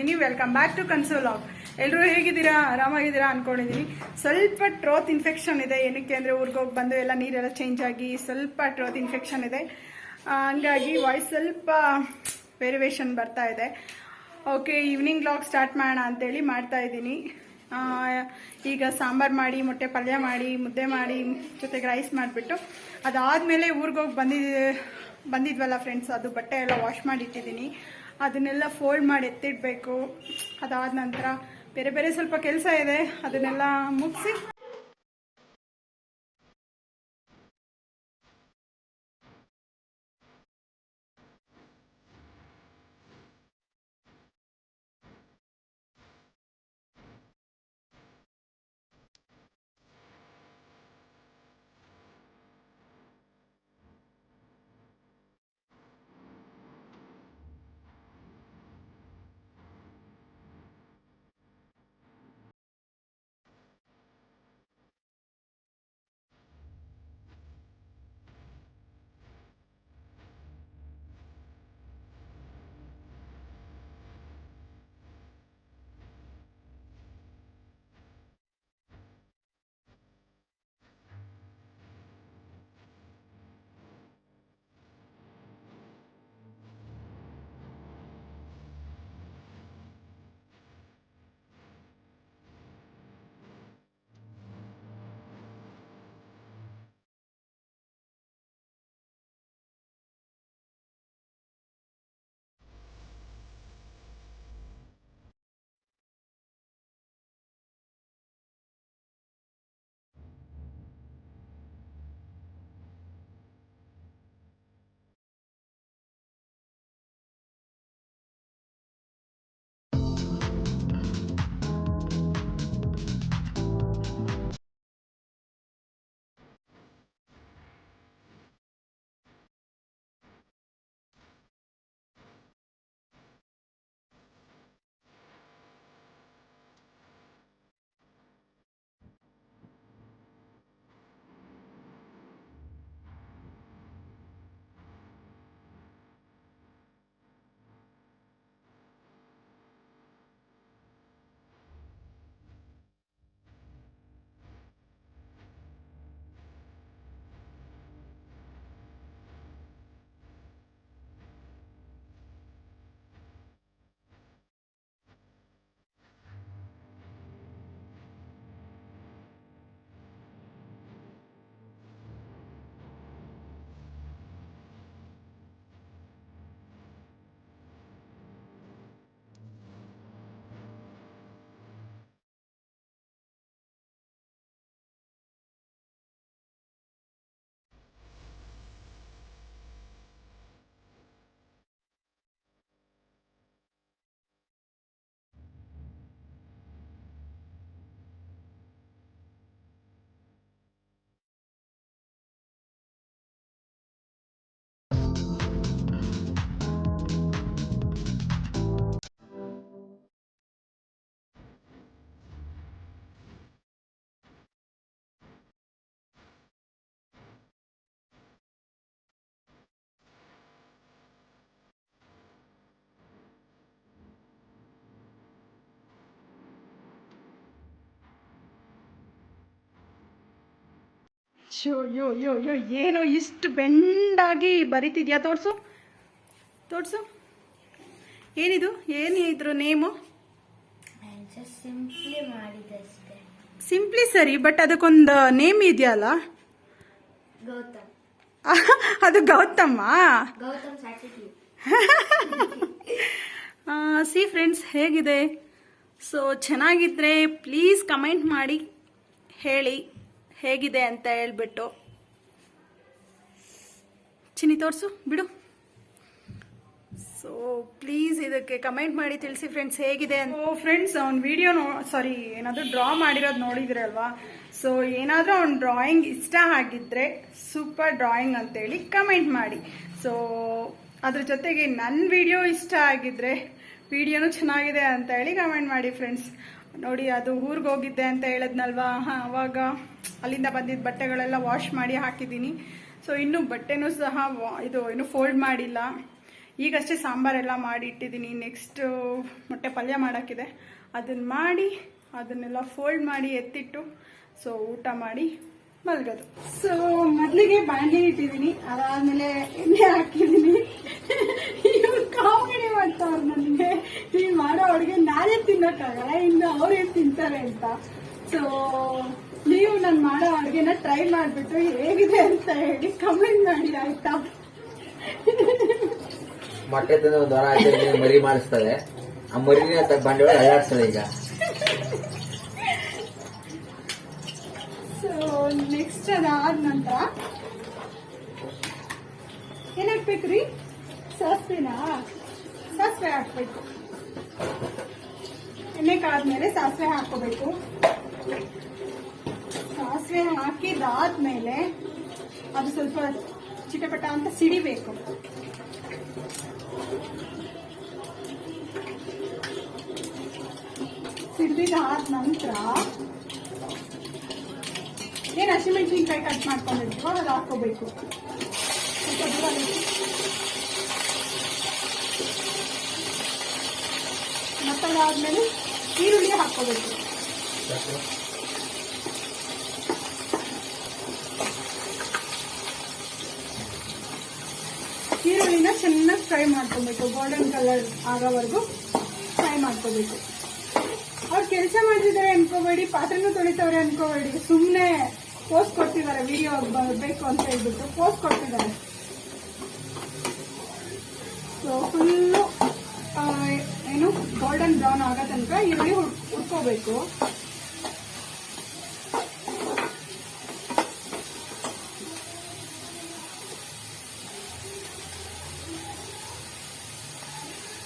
ಇದ್ದೀನಿ. Welcome back to Console Log. ಎಲ್ಲರೂ ಹೇಗಿದ್ದೀರಾ? ಆರಾಮಾಗಿದ್ದೀರಾ ಅನ್ಕೊಂಡಿದ್ದೀನಿ. ಸ್ವಲ್ಪ ಟ್ರೋತ್ ಇನ್ಫೆಕ್ಷನ್ ಇದೆ. ಏನಕ್ಕೆ ಅಂದರೆ ಊರಿಗೆ ಹೋಗಿ ಬಂದು ಎಲ್ಲ ನೀರೆಲ್ಲ ಚೇಂಜ್ ಆಗಿ ಸ್ವಲ್ಪ ಟ್ರೋತ್ ಇನ್ಫೆಕ್ಷನ್ ಇದೆ. ಹಂಗಾಗಿ ವಾಯ್ಸ್ ಸ್ವಲ್ಪ ವೇರಿಯೇಷನ್ ಬರ್ತಾ ಇದೆ. ಓಕೆ, ಈವ್ನಿಂಗ್ ಲಾಗ್ ಸ್ಟಾರ್ಟ್ ಮಾಡೋಣ ಅಂತೇಳಿ ಮಾಡ್ತಾ ಇದ್ದೀನಿ. ಈಗ ಸಾಂಬಾರು ಮಾಡಿ, ಮೊಟ್ಟೆ ಪಲ್ಯ ಮಾಡಿ, ಮುದ್ದೆ ಮಾಡಿ, ಜೊತೆಗೆ ರೈಸ್ ಮಾಡಿಬಿಟ್ಟು ಅದಾದಮೇಲೆ ಊರಿಗೆ ಹೋಗಿ ಬಂದಿದ್ವಲ್ಲ ಫ್ರೆಂಡ್ಸ್, ಅದು ಬಟ್ಟೆ ಎಲ್ಲ ವಾಶ್ ಮಾಡಿ ಇಟ್ಟಿದ್ದೀನಿ. ಅದನ್ನೆಲ್ಲ ಫೋಲ್ಡ್ ಮಾಡಿ ಎತ್ತಿಡಬೇಕು. ಅದಾದ ನಂತರ ಬೇರೆ ಬೇರೆ ಸ್ವಲ್ಪ ಕೆಲಸ ಇದೆ, ಅದನ್ನೆಲ್ಲ ಮುಗಿಸಿ ಯೋ ಯೋ ಯೋ ಏನೋ ಇಷ್ಟು ಬೆಂಡಾಗಿ ಬರಿತಿದ್ಯಾ? ತೋರಿಸು ತೋರಿಸು, ಏನಿದು? ಏನಿದ್ರು ನೇಮು? ಸಿಂಪ್ಲಿ ಮಾಡಿದಷ್ಟೇ. ಸಿಂಪ್ಲಿ ಸರಿ, ಬಟ್ ಅದಕ್ಕೊಂದು ನೇಮ್ ಇದೆಯಲ್ಲ? ಗೌತಮ್. ಅದು ಗೌತಮ್ಮ? ಗೌತಮ್ ಸಾಟಿಟಿ. ಸಿ ಫ್ರೆಂಡ್ಸ್, ಹೇಗಿದೆ? ಸೊ ಚೆನ್ನಾಗಿದ್ರೆ ಪ್ಲೀಸ್ ಕಮೆಂಟ್ ಮಾಡಿ ಹೇಳಿ ಹೇಗಿದೆ ಅಂತ ಹೇಳ್ಬಿಟ್ಟು. ಚಿನ್ನಿ ತೋರಿಸು ಬಿಡು. ಸೊ ಪ್ಲೀಸ್ ಇದಕ್ಕೆ ಕಮೆಂಟ್ ಮಾಡಿ ತಿಳಿಸಿ ಫ್ರೆಂಡ್ಸ್ ಹೇಗಿದೆ ಅಂತ. ಫ್ರೆಂಡ್ಸ್, ಅವ್ನ ವಿಡಿಯೋ ಸಾರಿ ಏನಾದರೂ ಡ್ರಾ ಮಾಡಿರೋದು ನೋಡಿದ್ರಲ್ವಾ? ಸೊ ಏನಾದರೂ ಅವ್ನ ಡ್ರಾಯಿಂಗ್ ಇಷ್ಟ ಆಗಿದ್ದರೆ ಸೂಪರ್ ಡ್ರಾಯಿಂಗ್ ಅಂತೇಳಿ ಕಮೆಂಟ್ ಮಾಡಿ. ಸೊ ಅದ್ರ ಜೊತೆಗೆ ನನ್ನ ವಿಡಿಯೋ ಇಷ್ಟ ಆಗಿದ್ದರೆ ವಿಡಿಯೋನು ಚೆನ್ನಾಗಿದೆ ಅಂತ ಹೇಳಿ ಕಮೆಂಟ್ ಮಾಡಿ ಫ್ರೆಂಡ್ಸ್. ನೋಡಿ, ಅದು ಊರಿಗೆ ಹೋಗಿದ್ದೆ ಅಂತ ಹೇಳಿದ್ನಲ್ವಾ, ಅವಾಗ ಅಲ್ಲಿಂದ ಬಂದಿದ್ದ ಬಟ್ಟೆಗಳೆಲ್ಲ ವಾಶ್ ಮಾಡಿ ಹಾಕಿದ್ದೀನಿ. ಸೊ ಇನ್ನೂ ಬಟ್ಟೆನೂ ಸಹ ಇನ್ನೂ ಫೋಲ್ಡ್ ಮಾಡಿಲ್ಲ. ಈಗಷ್ಟೇ ಸಾಂಬಾರೆಲ್ಲ ಮಾಡಿ ಇಟ್ಟಿದ್ದೀನಿ. ನೆಕ್ಸ್ಟ್ ಮೊಟ್ಟೆ ಪಲ್ಯ ಮಾಡೋಕ್ಕಿದೆ, ಅದನ್ನು ಮಾಡಿ ಅದನ್ನೆಲ್ಲ ಫೋಲ್ಡ್ ಮಾಡಿ ಎತ್ತಿಟ್ಟು ಸೊ ಊಟ ಮಾಡಿ ಮಲ್ಗೋದು. ಸೊ ಮೊದಲಿಗೆ ಬಾಣಲಿ ಇಟ್ಟಿದ್ದೀನಿ, ಅದಾದಮೇಲೆ ಎಣ್ಣೆ ಹಾಕಿದ್ದೀನಿ. ಇವ್ರು ಕಾಮಿಡಿ ಮಾಡ್ತಾವ್ರು ನನಗೆ, ನೀವು ಮಾಡೋ ಅಡುಗೆ ನಾನೇ ತಿನ್ನೋಕ್ಕಾಗಲ್ಲ, ಇನ್ನು ಅವ್ರೇನು ತಿಂತಾರೆ ಅಂತ. ಸೊ ನೀವು ನಾನು ಮಾಡೋ ಅಡುಗೆನ ಟ್ರೈ ಮಾಡಿಬಿಟ್ಟು ಹೇಗಿದೆ ಅಂತ ಹೇಳಿ ಕಮೆಂಟ್ ಮಾಡಿ, ಆಯ್ತಾ? ಮೊಟ್ಟೆ ತಂದು ಒಂದು ವಾರ ಆಚೆ ಮರಿ ಮಾಡಿಸ್ತಾರೆ, ಆ ಮರಿನ ಬಂಡವಾಳ ಅಲ್ಲಾಡ್ತಾರೆ ಈಗ. ಸೊ ನೆಕ್ಸ್ಟ್ ಅದಾದ ನಂತರ ಏನ್ ಹಾಕ್ಬೇಕ್ರಿ? ಸಾಸಿವೆನಾ? ಸಾಸಿವೆ ಹಾಕ್ಬೇಕು. ಎಣ್ಣೆ ಕಾದ್ಮೇಲೆ ಸಾಸಿವೆ ಹಾಕೋಬೇಕು. ಸಾಸಿವೆ ಹಾಕಿದಾದ್ಮೇಲೆ ಅದು ಸ್ವಲ್ಪ ಚಿಟಪಟ ಅಂತ ಸಿಡಿಬೇಕು. ಸಿಡಿದಾದ ನಂತರ ಏನು ಹಸಿಮೆಣಸಿನ್ಕಾಯಿ ಕಟ್ ಮಾಡ್ಕೊಂಡಿರ್ತೀವೋ ಅದು ಹಾಕೋಬೇಕು. ಸ್ವಲ್ಪ ದೂರ ಮತ್ತದಾದ್ಮೇಲೆ ಈರುಳ್ಳಿ ಹಾಕೋಬೇಕು. ಈರುಳ್ಳಿನ ಚೆನ್ನಾಗಿ ಫ್ರೈ ಮಾಡ್ಕೋಬೇಕು, ಗೋಲ್ಡನ್ ಕಲರ್ ಆಗೋವರೆಗೂ ಫ್ರೈ ಮಾಡ್ಕೋಬೇಕು. ಅವ್ರು ಕೆಲಸ ಮಾಡ್ತಿದ್ದಾರೆ ಅನ್ಕೋಬೇಡಿ, ಪಾತ್ರೆನೂ ತೊಳಿತವ್ರೆ ಅನ್ಕೋಬೇಡಿ, ಸುಮ್ಮನೆ ಪೋಸ್ಟ್ ಕೊಡ್ತಿದ್ದಾರೆ, ವಿಡಿಯೋ ಬರಬೇಕು ಅಂತ ಹೇಳ್ಬಿಟ್ಟು ಪೋಸ್ಟ್ ಕೊಡ್ತಿದ್ದಾರೆ. ಸೊ ಫುಲ್ಲು ಏನು ಗೋಲ್ಡನ್ ಬ್ರೌನ್ ಆಗೋ ತನಕ ಈರುಳ್ಳಿ ಹುರ್ಕೋಬೇಕು.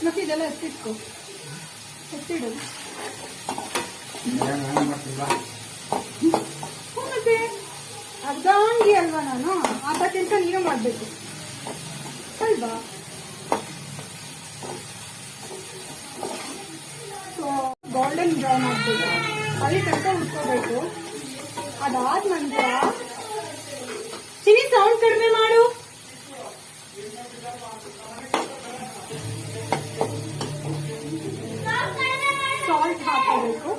ಮತ್ತೆ ಇದೆಲ್ಲ ಎತ್ತಿಡು. ಮತ್ತೆ ಅರ್ಧಾಂಗಿ ಅಲ್ವಾ ನಾನು, ಅರ್ಧ ಕೆಲಸ ನೀವೇ ಮಾಡ್ಬೇಕು ಅಲ್ವಾ? ಸೊ ಗೋಲ್ಡನ್ ಬ್ರೌನ್ ಆಗ್ಬೇಕು, ಅಲ್ಲಿ ತನಕ ಉಟ್ಕೋಬೇಕು. ಅದಾದ ನಂತರ ಚಿನಿ ಸೌಂಡ್ ಕಡಿಮೆ ಮಾಡು. ಸಾಲ್ಟ್ ಹಾಕೋಬೇಕು,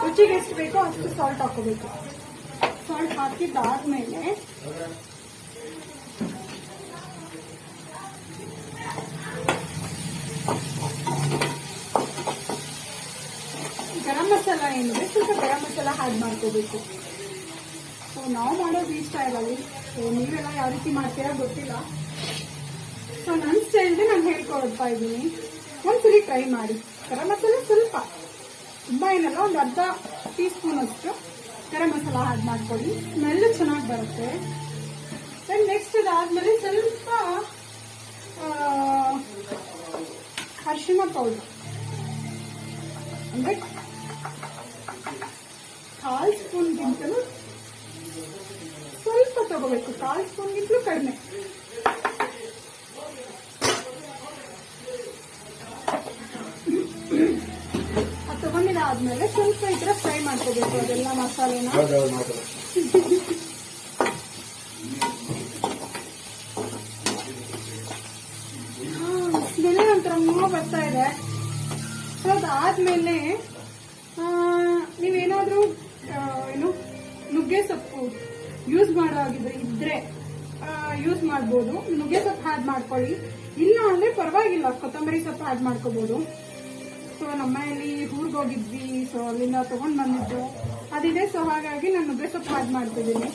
ರುಚಿಗೆ ಎಷ್ಟು ಬೇಕೋ ಅಷ್ಟು ಸಾಲ್ಟ್ ಹಾಕೋಬೇಕು. ಸಾಲ್ಟ್ ಹಾಕಿದ್ದಾದ್ಮೇಲೆ ಗರಂ ಮಸಾಲ ಏನಿದೆ ಸ್ವಲ್ಪ ಗರಂ ಮಸಾಲ ಆ್ಯಡ್ ಮಾಡ್ಕೋಬೇಕು. ಸೊ ನಾವು ಮಾಡೋದು ಈ ಸ್ಟೈಲಲ್ಲಿ, ಸೊ ನೀವೆಲ್ಲ ಯಾವ ರೀತಿ ಮಾಡ್ತೀರಾ ಗೊತ್ತಿಲ್ಲ. ಸೊ ನನ್ನ ಸ್ಟೈಲ್ಗೆ ನಾನು ಹೇಳ್ಕೊಡ್ತಾ ಇದ್ದೀನಿ, ಒಂದ್ಸಲಿ ಟ್ರೈ ಮಾಡಿ. ಗರಂ ಮಸಾಲೆ ಸ್ವಲ್ಪ, ತುಂಬ ಏನಲ್ಲ, ಒಂದು ಅರ್ಧ ಟೀ ಸ್ಪೂನ್ ಅಷ್ಟು ಗರಂ ಮಸಾಲ ಆ್ಯಡ್ ಮಾಡ್ಕೊಳ್ಳಿ, ಸ್ಮೆಲ್ಲು ಚೆನ್ನಾಗಿ ಬರುತ್ತೆ. ದೆನ್ ನೆಕ್ಸ್ಟ್ ಅದಾದ್ಮೇಲೆ ಸ್ವಲ್ಪ ಅರಿಶಿಣ ಪೌಡರ್ ಅಂದರೆ 1/4 ಸ್ಪೂನ್ಗಿಂತಲೂ ಸ್ವಲ್ಪ ತಗೋಬೇಕು, 1/4 ಸ್ಪೂನ್ಗಿಂತಲೂ ಕಡಿಮೆ. ಅದು ತಗೊಂಡಿದ್ದಾದ್ಮೇಲೆ ಸ್ವಲ್ಪ ಈ ಥರ ಫ್ರೈ ಮಾಡ್ಕೋಬೇಕು ಅದೆಲ್ಲ ಮಸಾಲೆನ. ಸ್ಮೆಲ್ ಒಂಥರ ಮೂವ ಬರ್ತಾ ಇದೆ. ಸೊ ಅದಾದ್ಮೇಲೆ ನೀವೇನಾದ್ರೂ ಏನು ನುಗ್ಗೆ ಸೊಪ್ಪು ಯೂಸ್ ಮಾಡೋ ಹಾಗಿದ್ರೆ ಇದ್ರೆ ಯೂಸ್ ಮಾಡ್ಬೋದು, ನುಗ್ಗೆ ಸೊಪ್ಪು ಆ್ಯಡ್ ಮಾಡ್ಕೊಳ್ಳಿ. ಇಲ್ಲ ಅಂದ್ರೆ ಪರವಾಗಿಲ್ಲ, ಕೊತ್ತಂಬರಿ ಸೊಪ್ಪು ಆ್ಯಡ್ ಮಾಡ್ಕೋಬಹುದು. ಸೊ ನಮ್ಮ ಮನೆಯಲ್ಲಿ ಊರಿಗೆ ಹೋಗಿದ್ವಿ, ಸೊ ಅಲ್ಲಿಂದ ತಗೊಂಡ್ ಬಂದಿದ್ದು ಅದಿದೆ. ಸೊ ಹಾಗಾಗಿ ನಾನು ನುಗ್ಗೆ ಸೊಪ್ಪು ಆ್ಯಡ್ ಮಾಡ್ತಿದ್ದೀನಿ.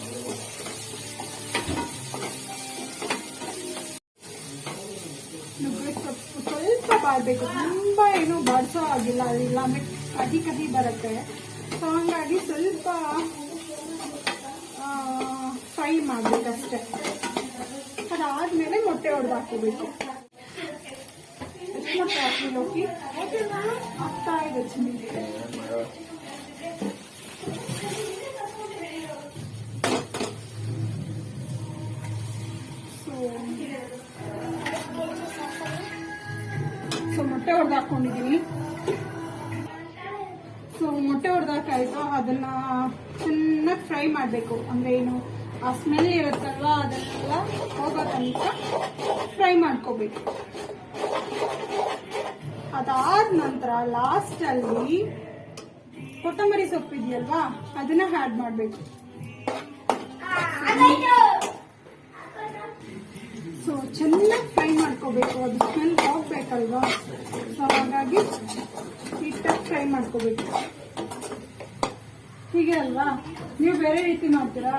ನುಗ್ಗೆ ಸೊಪ್ಪು ಸ್ವಲ್ಪ ಬಾಡ್ಬೇಕು, ತುಂಬಾ ಏನು ಬಾಡಿಸೋ ಆಗಿಲ್ಲ, ಇಲ್ಲ ಅಂದ್ರೆ ಕಹಿ ಕಹಿ ಬರುತ್ತೆ. ಸೊ ಹಂಗಾಗಿ ಸ್ವಲ್ಪ ಫ್ರೈ ಮಾಡ್ಬೇಕಷ್ಟೆ. ಅದಾದ್ಮೇಲೆ ಮೊಟ್ಟೆ ಹೊಡೆದು ಹಾಕೋಬೇಕು. ಮೊಟ್ಟೆ ಹಾಕಿ ಹೋಗಿ ಆಗ್ತಾ ಇದೆ ಚಿನ್ನಿ. ಸೊ ಮೊಟ್ಟೆ ಹೊಡೆದು ಹಾಕೊಂಡಿದ್ದೀನಿ. ಸೊ ಮೊಟ್ಟೆ ಹೊಡೆದಾಕಾಯ್ತು, ಅದನ್ನ ಚೆನ್ನಾಗಿ ಫ್ರೈ ಮಾಡಬೇಕು. ಅಂದ್ರೆ ಏನು ಆ ಸ್ಮೆಲ್ ಇರುತ್ತಲ್ವಾ ಅದೆಲ್ಲ ಹೋಗೋ ತನಕ ಫ್ರೈ ಮಾಡ್ಕೋಬೇಕು. ಅದಾದ ನಂತರ ಲಾಸ್ಟ್ ಅಲ್ಲಿ ಕೊತ್ತಂಬರಿ ಸೊಪ್ಪು ಇದೆಯಲ್ವಾ ಅದನ್ನ ಆ್ಯಡ್ ಮಾಡಬೇಕು. ಸೊ ಚೆನ್ನಾಗಿ ಫ್ರೈ ಮಾಡ್ಕೋಬೇಕು, ಅದು ಸ್ಮೆಲ್ ಹೋಗ್ಬೇಕಲ್ವಾ. ಸೊ ಹಾಗಾಗಿ ನೀಟಾಗಿ ಫ್ರೈ ಮಾಡ್ಕೋಬೇಕು. ಹೀಗೆ ಅಲ್ವಾ, ನೀವು ಬೇರೆ ರೀತಿ ಮಾಡ್ತೀರಾ?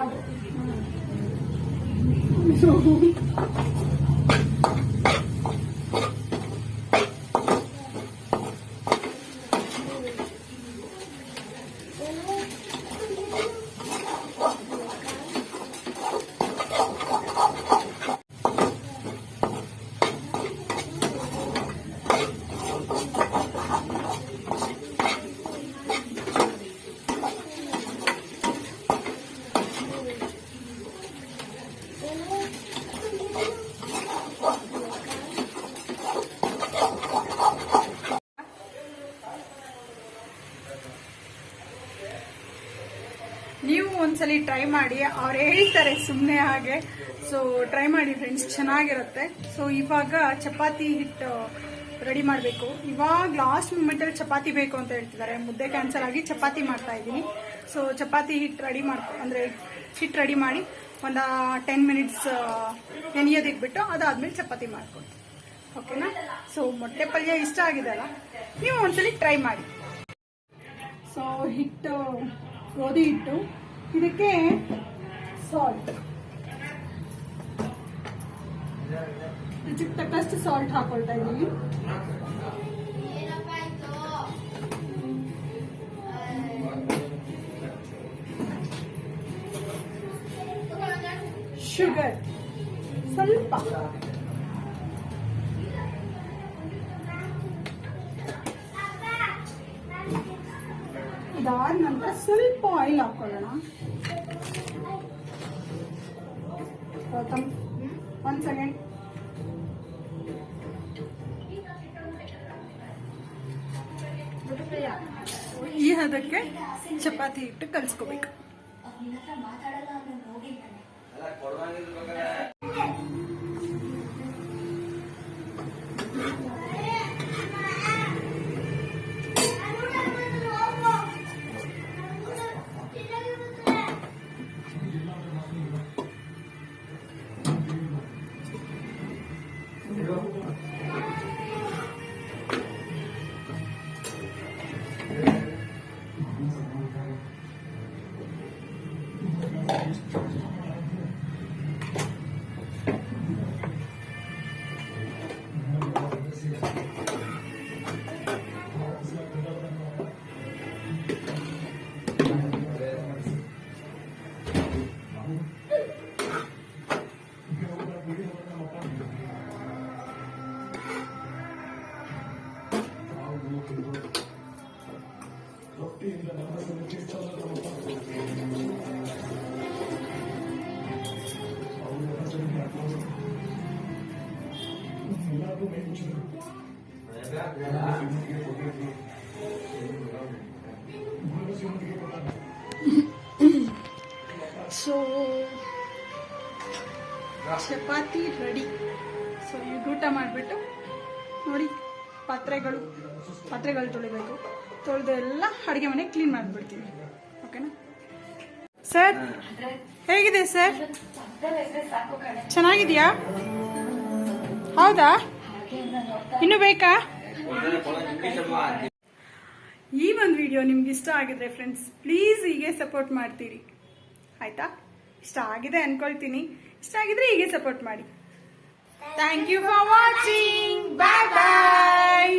ನೀವು ಒಂದ್ಸಲಿ ಟ್ರೈ ಮಾಡಿ, ಅವ್ರು ಹೇಳ್ತಾರೆ ಸುಮ್ಮನೆ ಹಾಗೆ. ಸೊ ಟ್ರೈ ಮಾಡಿ ಫ್ರೆಂಡ್ಸ್, ಚೆನ್ನಾಗಿರುತ್ತೆ. ಸೊ ಇವಾಗ ಚಪಾತಿ ಹಿಟ್ಟು ರೆಡಿ ಮಾಡಬೇಕು. ಇವಾಗ ಲಾಸ್ಟ್ ಮೂಮೆಂಟಲ್ಲಿ ಚಪಾತಿ ಬೇಕು ಅಂತ ಹೇಳ್ತಿದ್ದಾರೆ. ಮುದ್ದೆ ಕ್ಯಾನ್ಸಲ್ ಆಗಿ ಚಪಾತಿ ಮಾಡ್ತಾ ಇದ್ದೀನಿ. ಸೊ ಚಪಾತಿ ಹಿಟ್ಟು ರೆಡಿ ಅಂದರೆ ಹಿಟ್ಟು ರೆಡಿ ಮಾಡಿ ಒಂದು 10 ಮಿನಿಟ್ಸ್ ನೆನೆಯೋದಿಟ್ಬಿಟ್ಟು ಅದಾದ್ಮೇಲೆ ಚಪಾತಿ ಮಾಡ್ಕೊಂಡು, ಓಕೆನಾ? ಸೊ ಮೊಟ್ಟೆ ಪಲ್ಯ ಇಷ್ಟ ಆಗಿದೆಲ್ಲ, ನೀವು ಒಂದ್ಸಲಿ ಟ್ರೈ ಮಾಡಿ. ಸೊ ಹಿಟ್ಟು, ಗೋಧಿ ಹಿಟ್ಟು, ಇದಕ್ಕೆ ಸಾಲ್ಟ್, ರುಚಿಗೆ ತಕ್ಕಷ್ಟು ಸಾಲ್ಟ್ ಹಾಕೊಳ್ತಾ ಇದ್ದೀವಿ. ಶುಗರ್ ಸ್ವಲ್ಪ, ಇದಾದ ನಂತರ ಸ್ವಲ್ಪ ಆಯಿಲ್ ಹಾಕೊಳ್ಳೋಣ. ಒಂದ್ ಸೆಕೆಂಡ್. ಈ ಹದಕ್ಕೆ ಚಪಾತಿ ಹಿಟ್ಟು ಕಲಿಸ್ಕೋಬೇಕು. So chapati ready. ಸೊ ಈಗ ಊಟ ಮಾಡಿಬಿಟ್ಟು ನೋಡಿ, ಪಾತ್ರೆಗಳು ತೊಳಿಬೇಕು. ತೊಳೆದು ಎಲ್ಲ ಅಡುಗೆ ಮನೆ ಕ್ಲೀನ್ ಮಾಡಿಬಿಡ್ತೀವಿ, ಓಕೆನಾ? ಸರ್ ಹೇಗಿದೆ ಸರ್? ಚೆನ್ನಾಗಿದೆಯಾ? ಹೌದಾ? ಇನ್ನು ಬೇಕಾ? ಈ ಒಂದು ವಿಡಿಯೋ ನಿಮ್ಗೆ ಇಷ್ಟ ಆಗಿದ್ರೆ ಫ್ರೆಂಡ್ಸ್ ಪ್ಲೀಸ್ ಹೀಗೆ ಸಪೋರ್ಟ್ ಮಾಡ್ತೀರಿ, ಆಯ್ತಾ? ಇಷ್ಟ ಆಗಿದೆ ಅನ್ಕೊಳ್ತೀನಿ. ಇಷ್ಟ ಆಗಿದ್ರೆ ಹೀಗೆ ಸಪೋರ್ಟ್ ಮಾಡಿ. Thank you for watching. Bye bye.